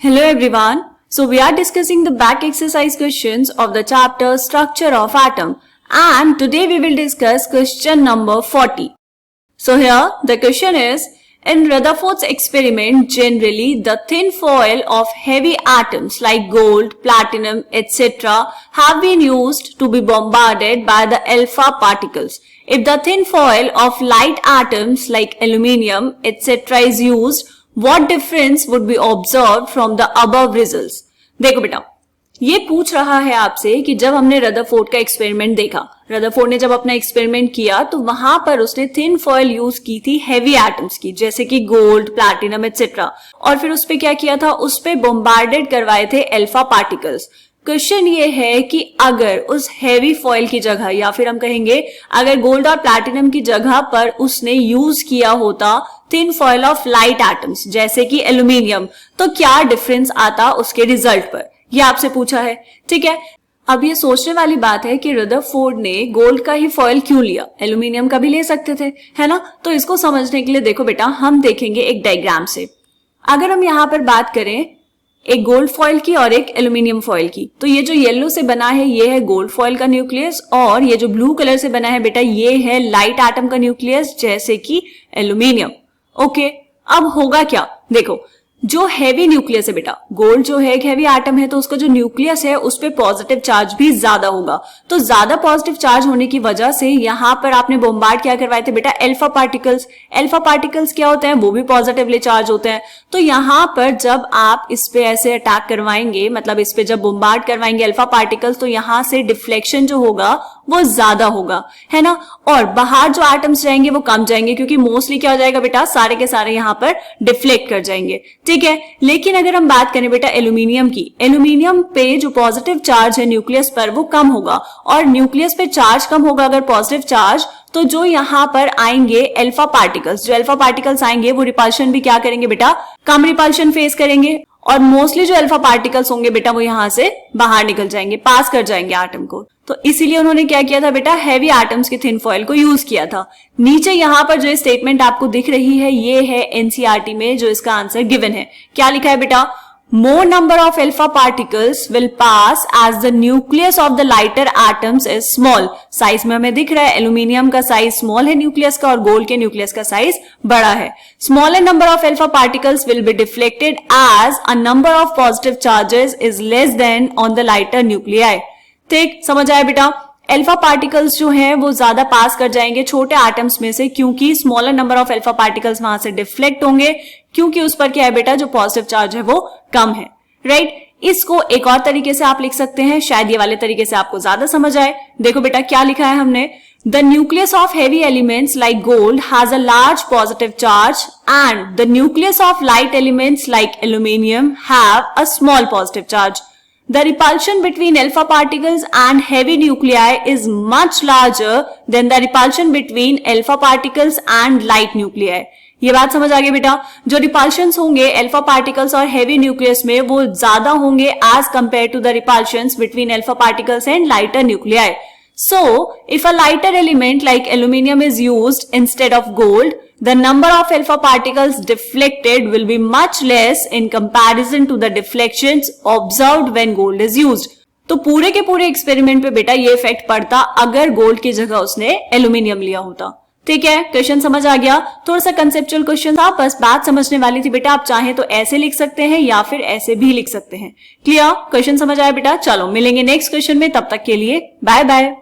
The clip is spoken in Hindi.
Hello everyone. So we are discussing the back exercise questions of the chapter Structure of Atom, and today we will discuss question number 40. So here the question is, in Rutherford's experiment, generally the thin foil of heavy atoms like gold, platinum, etc. have been used to be bombarded by the alpha particles. If the thin foil of light atoms like aluminium, etc. is used, what difference would be observed from the above results? देखो बेटा, ये पूछ रहा है आपसे कि जब हमने रदरफोर्ड का एक्सपेरिमेंट देखा, रदरफोर्ड ने जब अपना एक्सपेरिमेंट किया तो वहां पर उसने थिन फॉयल यूज की थी हेवी एटम्स की, जैसे कि गोल्ड, प्लैटिनम एक्सेट्रा, और फिर उस पे क्या किया था, उस पे बॉम्बार्डेड करवाए थे अल्फा पार्टिकल्स। क्वेश्चन ये है कि अगर उस हैवी फॉयल की जगह, या फिर हम कहेंगे अगर गोल्ड और प्लैटिनम की जगह पर उसने यूज किया होता thin foil of light atoms जैसे कि एल्यूमिनियम, तो क्या डिफरेंस आता उसके रिजल्ट पर, ये आपसे पूछा है। ठीक है, अब ये सोचने वाली बात है कि रदरफोर्ड ने गोल्ड का ही फॉयल क्यों लिया, एल्यूमिनियम का भी ले सकते थे, है ना। तो इसको समझने के लिए देखो बेटा, हम देखेंगे एक डायग्राम से। अगर हम यहाँ पर बात करें एक गोल्ड फॉयल की और एक एल्यूमिनियम फॉयल की, तो ये जो येलो से बना है ये है गोल्ड फॉयल का न्यूक्लियस, और ये जो ब्लू कलर से बना है बेटा ये है लाइट एटम का न्यूक्लियस जैसे कि एल्यूमिनियम। ओके, अब होगा क्या, देखो जो हैवी न्यूक्लियस है बेटा, गोल्ड जो है एक हैवी एटम है, तो उसका जो न्यूक्लियस है उस पे पॉजिटिव चार्ज भी ज्यादा होगा। तो ज्यादा पॉजिटिव चार्ज होने की वजह से यहां पर आपने बॉम्बार्ड क्या करवाए थे बेटा, अल्फा पार्टिकल्स। अल्फा पार्टिकल्स क्या होते हैं, वो भी पॉजिटिवली चार्ज होते हैं। तो यहां पर जब आप इस पे ऐसे अटैक करवाएंगे, मतलब इस पे जब बॉम्बार्ड करवाएंगे अल्फा पार्टिकल्स, तो यहां से डिफ्लेक्शन जो होगा वो ज्यादा होगा, है ना। और बाहर जो एटम्स रहेंगे वो कम जाएंगे, क्योंकि मोस्टली क्या हो जाएगा बेटा, सारे के सारे यहां पर डिफ्लेक्ट कर जाएंगे। ठीक है, लेकिन अगर हम बात करें बेटा एल्यूमिनियम की, एल्यूमिनियम पे जो पॉजिटिव चार्ज है न्यूक्लियस पर वो कम होगा, और न्यूक्लियस पे चार्ज कम होगा अगर पॉजिटिव चार्ज, तो जो यहां पर आएंगे अल्फा पार्टिकल्स, जो अल्फा पार्टिकल्स आएंगे वो रिपल्शन भी क्या करेंगे बेटा, कम रिपल्शन फेस करेंगे, और मोस्टली जो अल्फा पार्टिकल्स होंगे बेटा वो यहां से बाहर निकल जाएंगे, पास कर जाएंगे एटम को। तो इसीलिए उन्होंने क्या किया था बेटा, हैवी एटम्स की थिन फॉयल को यूज किया था। नीचे यहां पर जो स्टेटमेंट आपको दिख रही है ये है एनसीईआरटी में जो इसका आंसर गिवन है। क्या लिखा है बेटा, more number of alpha particles will pass as the nucleus of the lighter atoms is small। Size में हमें दिख रहा है एल्यूमिनियम का साइज स्मॉल है न्यूक्लियस का, और गोल्ड के न्यूक्लियस का साइज बड़ा है। Smaller number of alpha particles will be deflected as a number of positive charges is less than on the lighter nuclei। ठीक, समझ आया बेटा। अल्फा पार्टिकल्स जो हैं वो ज्यादा पास कर जाएंगे छोटे एटम्स में से, क्योंकि smaller number of alpha particles वहां से डिफ्लेक्ट होंगे, क्योंकि उस पर क्या है बेटा, जो पॉजिटिव चार्ज है वो कम है। राइट, इसको एक और तरीके से आप लिख सकते हैं, शायद ये वाले तरीके से आपको ज्यादा समझ आए। देखो बेटा क्या लिखा है हमने, the nucleus of heavy elements like gold has a large positive charge and the nucleus of light elements like aluminium have a small positive charge. The repulsion between alpha particles and heavy nuclei is much larger than the repulsion between alpha particles and light nuclei। ये बात समझ आ गई बेटा, जो रिपल्शंस होंगे अल्फा पार्टिकल्स और हेवी न्यूक्लियस में वो ज्यादा होंगे as compare to the repulsions between alpha particles and lighter nuclei. So, if a lighter element like aluminium is used instead of gold, the number of alpha particles deflected will be much less in comparison to the deflections observed when gold is used। तो पूरे के पूरे एक्सपेरिमेंट पे बेटा ये इफेक्ट पड़ता अगर गोल्ड की जगह उसने एल्यूमिनियम लिया होता। ठीक है, क्वेश्चन समझ आ गया। थोड़ा सा कंसेप्चुअल क्वेश्चन था, बस बात समझने वाली थी बेटा। आप चाहें तो ऐसे लिख सकते हैं या फिर ऐसे भी लिख सकते हैं। क्लियर, क्वेश्चन समझ आया बेटा। चलो मिलेंगे नेक्स्ट क्वेश्चन में, तब तक के लिए बाय बाय।